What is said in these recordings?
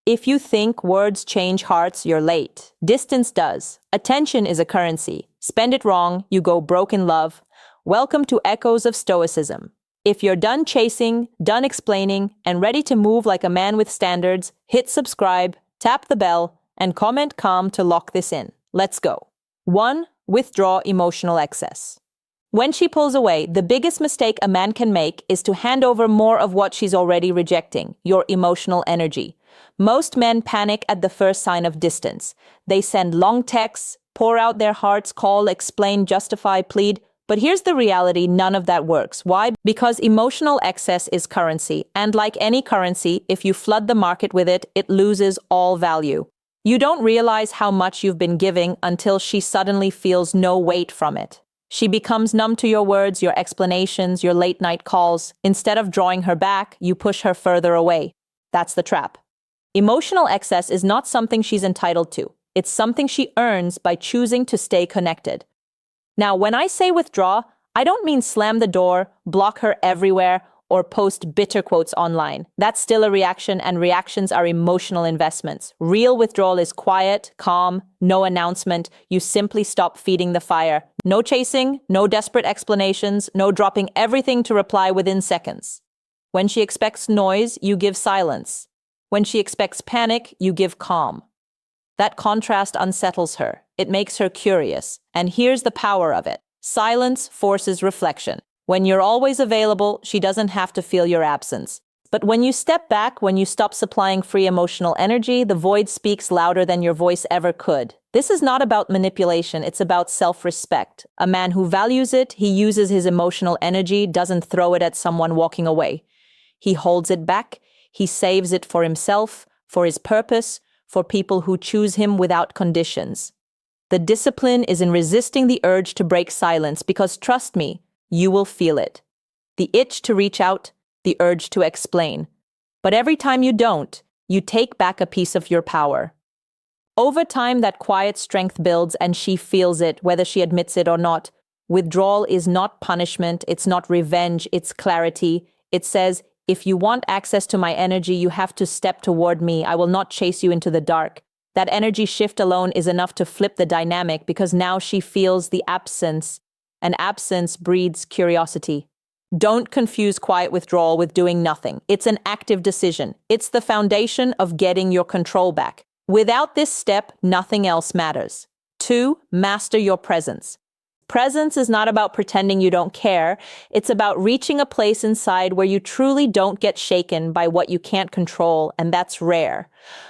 If you think words change hearts, you're late. Distance does. Attention is a currency. Spend it wrong, you go broke in love. Welcome to Echoes of Stoicism. If you're done chasing, done explaining, and ready to move like a man with standards, hit subscribe, tap the bell, and comment calm to lock this in. Let's go. 1. Withdraw emotional excess. When she pulls away, the biggest mistake a man can make is to hand over more of what she's already rejecting, your emotional energy. Most men panic at the first sign of distance. They send long texts, pour out their hearts, call, explain, justify, plead. But here's the reality, none of that works. Why? Because emotional excess is currency, and like any currency, if you flood the market with it, it loses all value. You don't realize how much you've been giving until she suddenly feels no weight from it. She becomes numb to your words, your explanations, your late-night calls. Instead of drawing her back, you push her further away. That's the trap. Emotional excess is not something she's entitled to. It's something she earns by choosing to stay connected. Now, when I say withdraw, I don't mean slam the door, block her everywhere, or post bitter quotes online. That's still a reaction, and reactions are emotional investments. Real withdrawal is quiet, calm, no announcement. You simply stop feeding the fire. No chasing, no desperate explanations, no dropping everything to reply within seconds. When she expects noise, you give silence. When she expects panic, you give calm. That contrast unsettles her. It makes her curious. And here's the power of it. Silence forces reflection. When you're always available, she doesn't have to feel your absence. But when you step back, when you stop supplying free emotional energy, the void speaks louder than your voice ever could. This is not about manipulation, it's about self-respect. A man who values it, he uses his emotional energy, doesn't throw it at someone walking away. He holds it back, he saves it for himself, for his purpose, for people who choose him without conditions. The discipline is in resisting the urge to break silence, because trust me, you will feel it. The itch to reach out, the urge to explain. But every time you don't, you take back a piece of your power. Over time, that quiet strength builds, and she feels it, whether she admits it or not. Withdrawal is not punishment, it's not revenge, it's clarity. It says, if you want access to my energy, you have to step toward me. I will not chase you into the dark. That energy shift alone is enough to flip the dynamic, because now she feels the absence. And absence breeds curiosity. Don't confuse quiet withdrawal with doing nothing. It's an active decision. It's the foundation of getting your control back. Without this step, nothing else matters. 2. Master your presence. Presence is not about pretending you don't care. It's about reaching a place inside where you truly don't get shaken by what you can't control, and that's rare.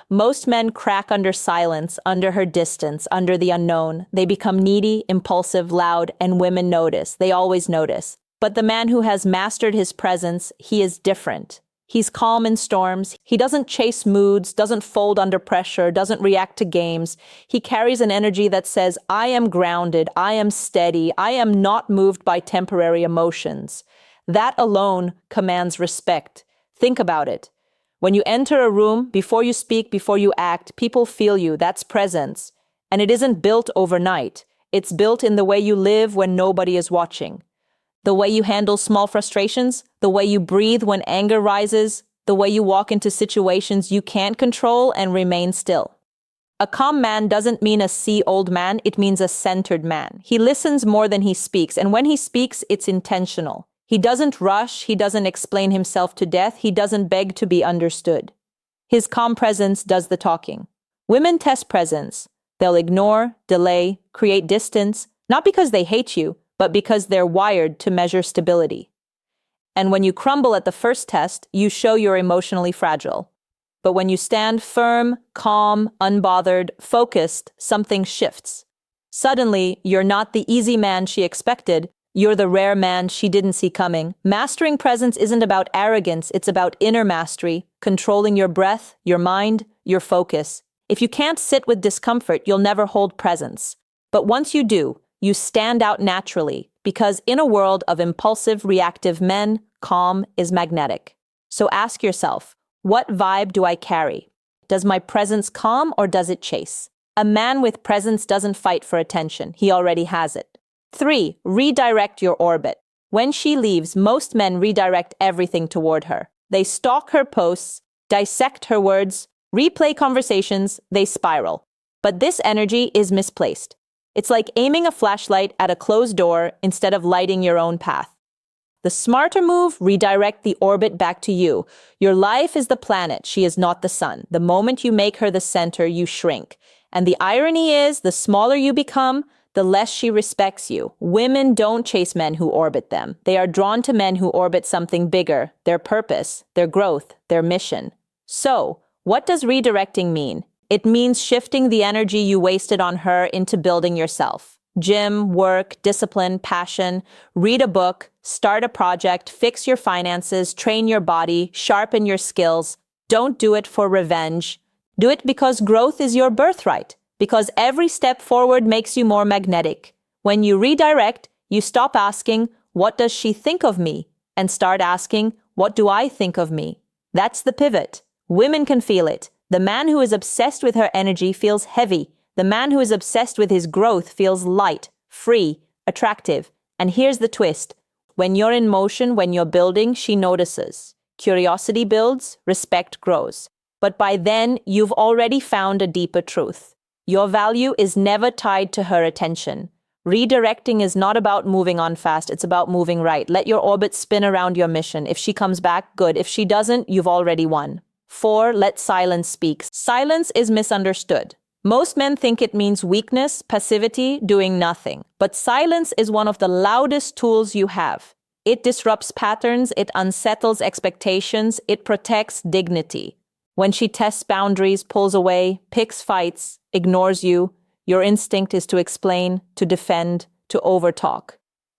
Most men crack under silence, under her distance, under the unknown. They become needy, impulsive, loud, and women notice. They always notice. But the man who has mastered his presence, he is different. He's calm in storms. He doesn't chase moods, doesn't fold under pressure, doesn't react to games. He carries an energy that says, I am grounded, I am steady, I am not moved by temporary emotions. That alone commands respect. Think about it. When you enter a room, before you speak, before you act, people feel you. That's presence. And it isn't built overnight. It's built in the way you live when nobody is watching. The way you handle small frustrations, the way you breathe when anger rises, the way you walk into situations you can't control and remain still. A calm man doesn't mean a old man, it means a centered man. He listens more than he speaks, and when he speaks, it's intentional. He doesn't rush, he doesn't explain himself to death, he doesn't beg to be understood. His calm presence does the talking. Women test presence. They'll ignore, delay, create distance, not because they hate you, but because they're wired to measure stability. And when you crumble at the first test, you show you're emotionally fragile. But when you stand firm, calm, unbothered, focused, something shifts. Suddenly, you're not the easy man she expected, you're the rare man she didn't see coming. Mastering presence isn't about arrogance, it's about inner mastery, controlling your breath, your mind, your focus. If you can't sit with discomfort, you'll never hold presence. But once you do, you stand out naturally, because in a world of impulsive, reactive men, calm is magnetic. So ask yourself, what vibe do I carry? Does my presence calm or does it chase? A man with presence doesn't fight for attention. He already has it. 3. Redirect your orbit. When she leaves, most men redirect everything toward her. They stalk her posts, dissect her words, Replay conversations, they spiral. But this energy is misplaced. It's like aiming a flashlight at a closed door instead of lighting your own path. The smarter move, redirect the orbit back to you. Your life is the planet, she is not the sun. The moment you make her the center, you shrink. And the irony is, the smaller you become, the less she respects you. Women don't chase men who orbit them. They are drawn to men who orbit something bigger, their purpose, their growth, their mission. So, what does redirecting mean? It means shifting the energy you wasted on her into building yourself. Gym, work, discipline, passion. Read a book, start a project, fix your finances, train your body, sharpen your skills. Don't do it for revenge. Do it because growth is your birthright, because every step forward makes you more magnetic. When you redirect, you stop asking, "What does she think of me?" and start asking, "What do I think of me?" That's the pivot. Women can feel it. The man who is obsessed with her energy feels heavy. The man who is obsessed with his growth feels light, free, attractive. And here's the twist. When you're in motion, when you're building, she notices. Curiosity builds, respect grows. But by then, you've already found a deeper truth. Your value is never tied to her attention. Redirecting is not about moving on fast, it's about moving right. Let your orbit spin around your mission. If she comes back, good. If she doesn't, you've already won. 4. Let silence speak. Silence is misunderstood. Most men think it means weakness, passivity, doing nothing. But silence is one of the loudest tools you have. It disrupts patterns, it unsettles expectations, it protects dignity. When she tests boundaries, pulls away, picks fights, ignores you, your instinct is to explain, to defend, to overtalk.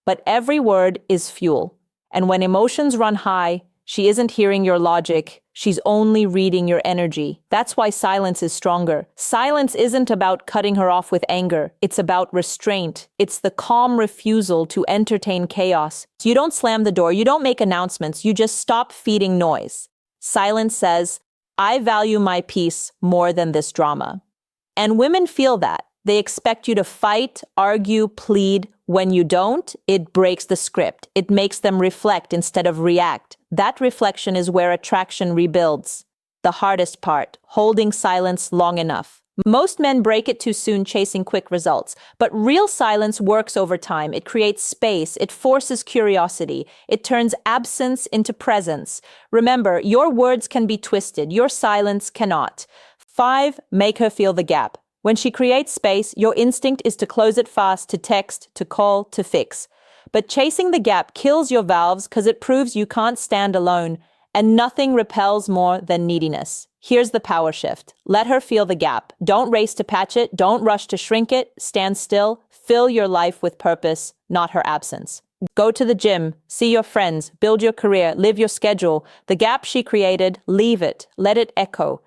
But every word is fuel. And when emotions run high, she isn't hearing your logic, she's only reading your energy. That's why silence is stronger. Silence isn't about cutting her off with anger. It's about restraint. It's the calm refusal to entertain chaos. You don't slam the door, you don't make announcements, you just stop feeding noise. Silence says, "I value my peace more than this drama." And women feel that. They expect you to fight, argue, plead. When you don't, it breaks the script. It makes them reflect instead of react. That reflection is where attraction rebuilds. The hardest part, holding silence long enough. Most men break it too soon, chasing quick results. But real silence works over time. It creates space. It forces curiosity. It turns absence into presence. Remember, your words can be twisted. Your silence cannot. 5. Make her feel the gap. When she creates space, your instinct is to close it fast, to text, to call, to fix. But chasing the gap kills your valves because it proves you can't stand alone, and nothing repels more than neediness. Here's the power shift. Let her feel the gap. Don't race to patch it. Don't rush to shrink it. Stand still. Fill your life with purpose, not her absence. Go to the gym, see your friends, build your career, live your schedule. The gap she created, leave it. Let it echo.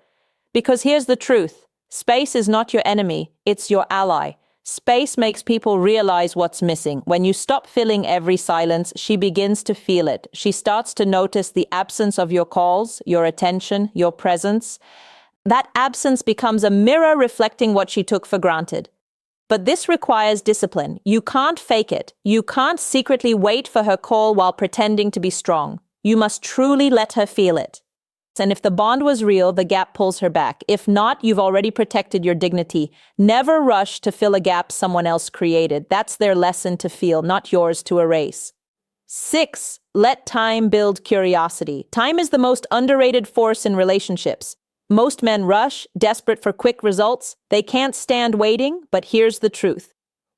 Because here's the truth. Space is not your enemy, it's your ally. Space makes people realize what's missing. When you stop filling every silence, she begins to feel it. She starts to notice the absence of your calls, your attention, your presence. That absence becomes a mirror reflecting what she took for granted. But this requires discipline. You can't fake it. You can't secretly wait for her call while pretending to be strong. You must truly let her feel it. And if the bond was real, the gap pulls her back. If not, you've already protected your dignity. Never rush to fill a gap someone else created. That's their lesson to feel, not yours to erase. 6. Let time build curiosity. Time is the most underrated force in relationships. Most men rush, desperate for quick results. They can't stand waiting, but here's the truth.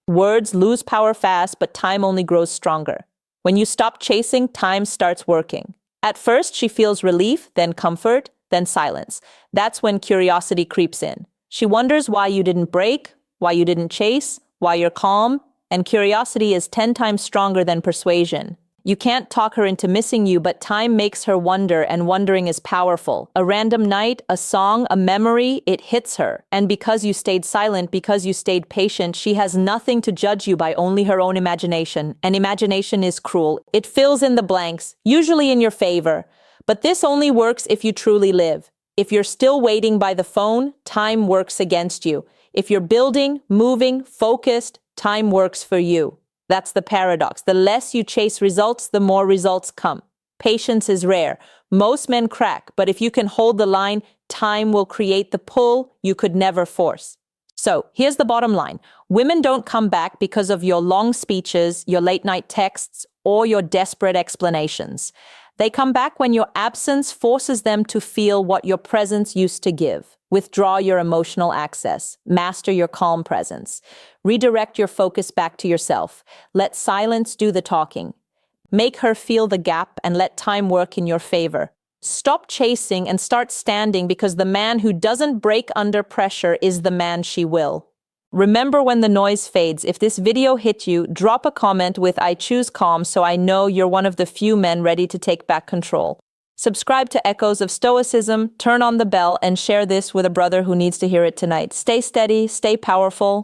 Words lose power fast, but time only grows stronger. When you stop chasing, time starts working. At first, she feels relief, then comfort, then silence. That's when curiosity creeps in. She wonders why you didn't break, why you didn't chase, why you're calm, and curiosity is 10 times stronger than persuasion. You can't talk her into missing you, but time makes her wonder, and wondering is powerful. A random night, a song, a memory, it hits her. And because you stayed silent, because you stayed patient, she has nothing to judge you by, only her own imagination. And imagination is cruel. It fills in the blanks, usually in your favor. But this only works if you truly live. If you're still waiting by the phone, time works against you. If you're building, moving, focused, time works for you. That's the paradox. The less you chase results, the more results come. Patience is rare. Most men crack, but if you can hold the line, time will create the pull you could never force. So here's the bottom line. Women don't come back because of your long speeches, your late night texts, or your desperate explanations. They come back when your absence forces them to feel what your presence used to give. Withdraw your emotional access. Master your calm presence. Redirect your focus back to yourself. Let silence do the talking. Make her feel the gap and let time work in your favor. Stop chasing and start standing, because the man who doesn't break under pressure is the man she will. Remember, when the noise fades, if this video hit you, drop a comment with "I choose calm" so I know you're one of the few men ready to take back control. Subscribe to Echoes of Stoicism, turn on the bell, and share this with a brother who needs to hear it tonight. Stay steady, stay powerful.